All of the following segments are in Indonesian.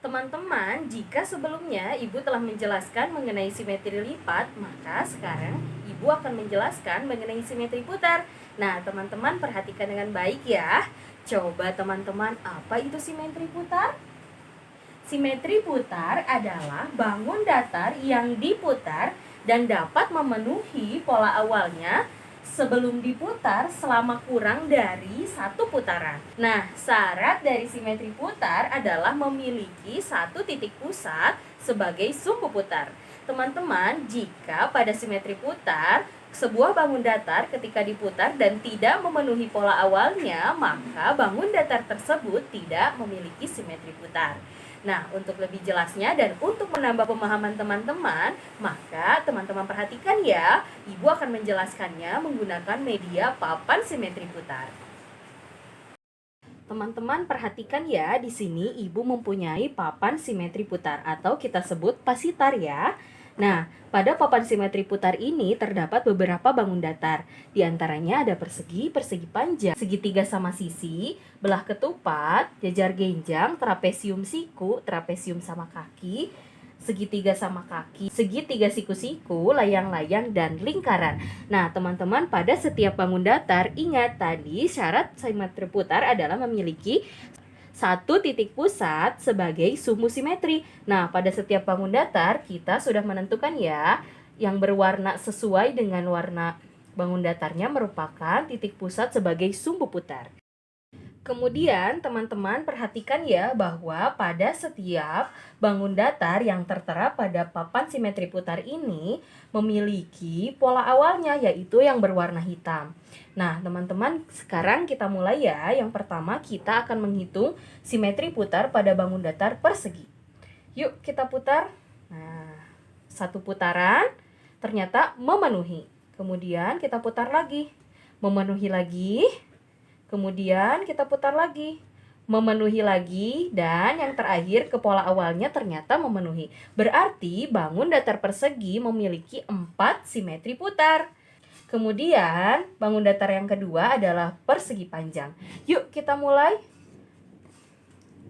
Teman-teman, jika sebelumnya Ibu telah menjelaskan mengenai simetri lipat, maka sekarang Ibu akan menjelaskan mengenai simetri putar. Nah, teman-teman perhatikan dengan baik ya. Coba teman-teman, apa itu simetri putar? Simetri putar adalah bangun datar yang diputar dan dapat memenuhi pola awalnya sebelum diputar selama kurang dari satu putaran. Nah, syarat dari simetri putar adalah memiliki satu titik pusat sebagai sumbu putar. Teman-teman, jika pada simetri putar, sebuah bangun datar ketika diputar dan tidak memenuhi pola awalnya, maka bangun datar tersebut tidak memiliki simetri putar. Nah, untuk lebih jelasnya dan untuk menambah pemahaman teman-teman, maka teman-teman perhatikan ya, Ibu akan menjelaskannya menggunakan media papan simetri putar. Teman-teman perhatikan ya, di sini Ibu mempunyai papan simetri putar atau kita sebut pasitar ya. Nah, pada papan simetri putar ini terdapat beberapa bangun datar. Di antaranya ada persegi, persegi panjang, segitiga sama sisi, belah ketupat, jajar genjang, trapesium siku, trapesium sama kaki, segitiga sama kaki, segitiga siku-siku, layang-layang, dan lingkaran. Nah, teman-teman, pada setiap bangun datar, ingat tadi syarat simetri putar adalah memiliki satu titik pusat sebagai sumbu simetri. Nah, pada setiap bangun datar kita sudah menentukan ya, yang berwarna sesuai dengan warna bangun datarnya merupakan titik pusat sebagai sumbu putar. Kemudian teman-teman perhatikan ya bahwa pada setiap bangun datar yang tertera pada papan simetri putar ini memiliki pola awalnya yaitu yang berwarna hitam. Nah teman-teman sekarang kita mulai ya. Yang pertama kita akan menghitung simetri putar pada bangun datar persegi. Yuk kita putar. Nah, satu putaran ternyata memenuhi. Kemudian kita putar lagi. Memenuhi lagi. Kemudian kita putar lagi, memenuhi lagi, dan yang terakhir ke pola awalnya ternyata memenuhi. Berarti bangun datar persegi memiliki 4 simetri putar. Kemudian bangun datar yang kedua adalah persegi panjang. Yuk kita mulai.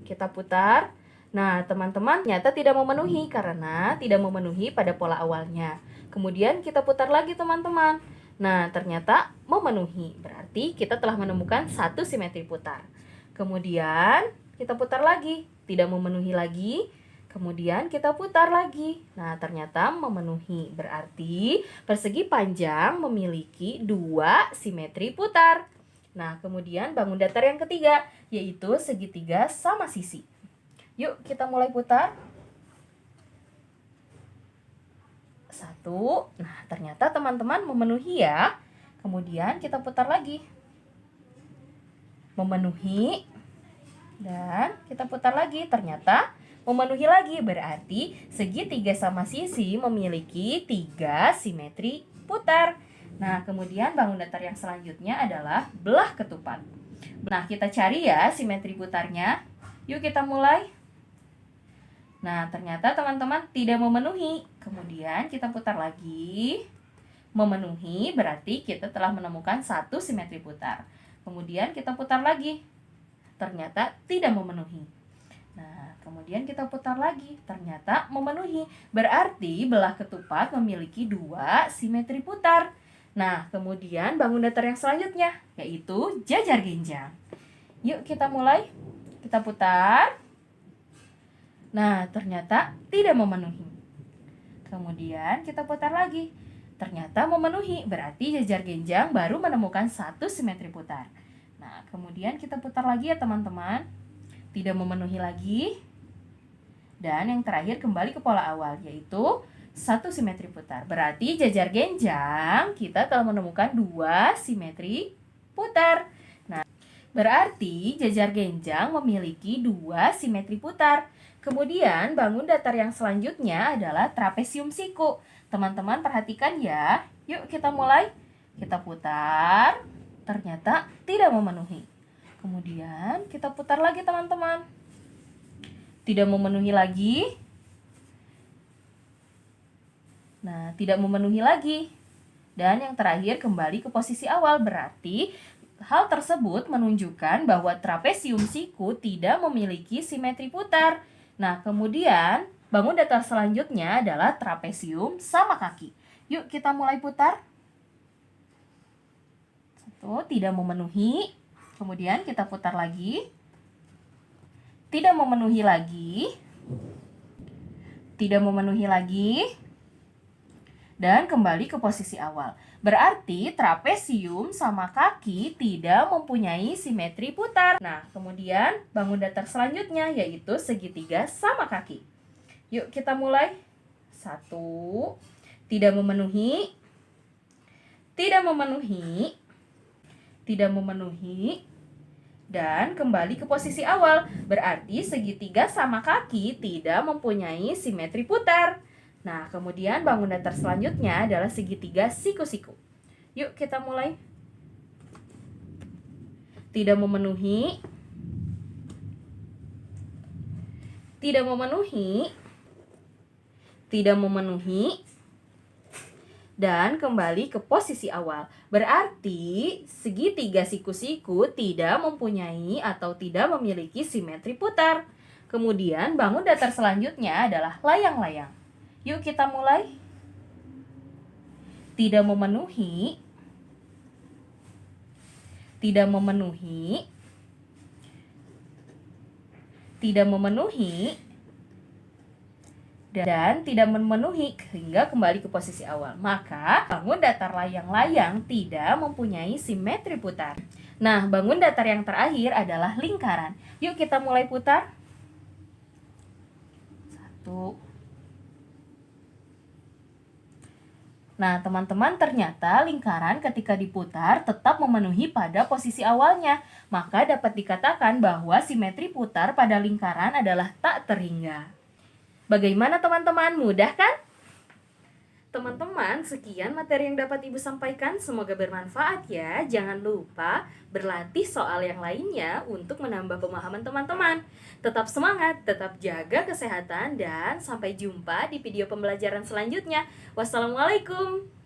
Kita putar. Nah teman-teman ternyata tidak memenuhi karena tidak memenuhi pada pola awalnya. Kemudian kita putar lagi teman-teman. Nah, ternyata memenuhi. Berarti kita telah menemukan satu simetri putar. Kemudian kita putar lagi. Tidak memenuhi lagi. Kemudian kita putar lagi. Nah, ternyata memenuhi. Berarti persegi panjang memiliki 2 simetri putar. Nah, kemudian bangun datar yang ketiga, yaitu segitiga sama sisi. Yuk, kita mulai putar. Satu. Nah, ternyata teman-teman memenuhi ya. Kemudian kita putar lagi. Memenuhi. Dan kita putar lagi. Ternyata memenuhi lagi. Berarti segitiga sama sisi memiliki 3 simetri putar. Nah, kemudian bangun datar yang selanjutnya adalah belah ketupat. Nah, kita cari ya simetri putarnya. Yuk kita mulai. Nah, ternyata teman-teman tidak memenuhi. Kemudian kita putar lagi. Memenuhi berarti kita telah menemukan satu simetri putar. Kemudian kita putar lagi. Ternyata tidak memenuhi. Nah, kemudian kita putar lagi. Ternyata memenuhi. Berarti belah ketupat memiliki 2 simetri putar. Nah, kemudian bangun datar yang selanjutnya, yaitu jajar genjang. Yuk kita mulai. Kita putar. Nah, ternyata tidak memenuhi. Kemudian kita putar lagi. Ternyata memenuhi, berarti jajar genjang baru menemukan satu simetri putar. Nah, kemudian kita putar lagi ya teman-teman. Tidak memenuhi lagi. Dan yang terakhir kembali ke pola awal, yaitu satu simetri putar. Berarti jajar genjang kita telah menemukan 2 simetri putar. Nah, berarti jajar genjang memiliki 2 simetri putar. Kemudian bangun datar yang selanjutnya adalah trapesium siku. Teman-teman perhatikan ya. Yuk kita mulai. Kita putar. Ternyata tidak memenuhi. Kemudian kita putar lagi teman-teman. Tidak memenuhi lagi. Nah, tidak memenuhi lagi. Dan yang terakhir kembali ke posisi awal. Berarti hal tersebut menunjukkan bahwa trapesium siku tidak memiliki simetri putar. Nah, kemudian bangun datar selanjutnya adalah trapesium sama kaki. Yuk kita mulai putar. 1, tidak memenuhi. Kemudian kita putar lagi. Tidak memenuhi lagi. Tidak memenuhi lagi. Dan kembali ke posisi awal. Berarti trapesium sama kaki tidak mempunyai simetri putar. Nah, kemudian bangun datar selanjutnya yaitu segitiga sama kaki. Yuk kita mulai. 1, tidak memenuhi. Tidak memenuhi. Tidak memenuhi. Dan kembali ke posisi awal. Berarti segitiga sama kaki tidak mempunyai simetri putar. Nah, kemudian bangun datar selanjutnya adalah segitiga siku-siku. Yuk kita mulai. Tidak memenuhi. Tidak memenuhi. Tidak memenuhi. Dan kembali ke posisi awal. Berarti segitiga siku-siku tidak mempunyai atau tidak memiliki simetri putar. Kemudian bangun datar selanjutnya adalah layang-layang. Yuk kita mulai. Tidak memenuhi. Tidak memenuhi. Tidak memenuhi. Dan tidak memenuhi hingga kembali ke posisi awal. Maka bangun datar layang-layang tidak mempunyai simetri putar. Nah, bangun datar yang terakhir adalah lingkaran. Yuk kita mulai putar. 1. Nah, teman-teman, ternyata lingkaran ketika diputar tetap memenuhi pada posisi awalnya. Maka dapat dikatakan bahwa simetri putar pada lingkaran adalah tak terhingga. Bagaimana teman-teman? Mudah kan? Teman-teman, sekian materi yang dapat Ibu sampaikan. Semoga bermanfaat ya. Jangan lupa berlatih soal yang lainnya untuk menambah pemahaman teman-teman. Tetap semangat, tetap jaga kesehatan, dan sampai jumpa di video pembelajaran selanjutnya. Wassalamualaikum.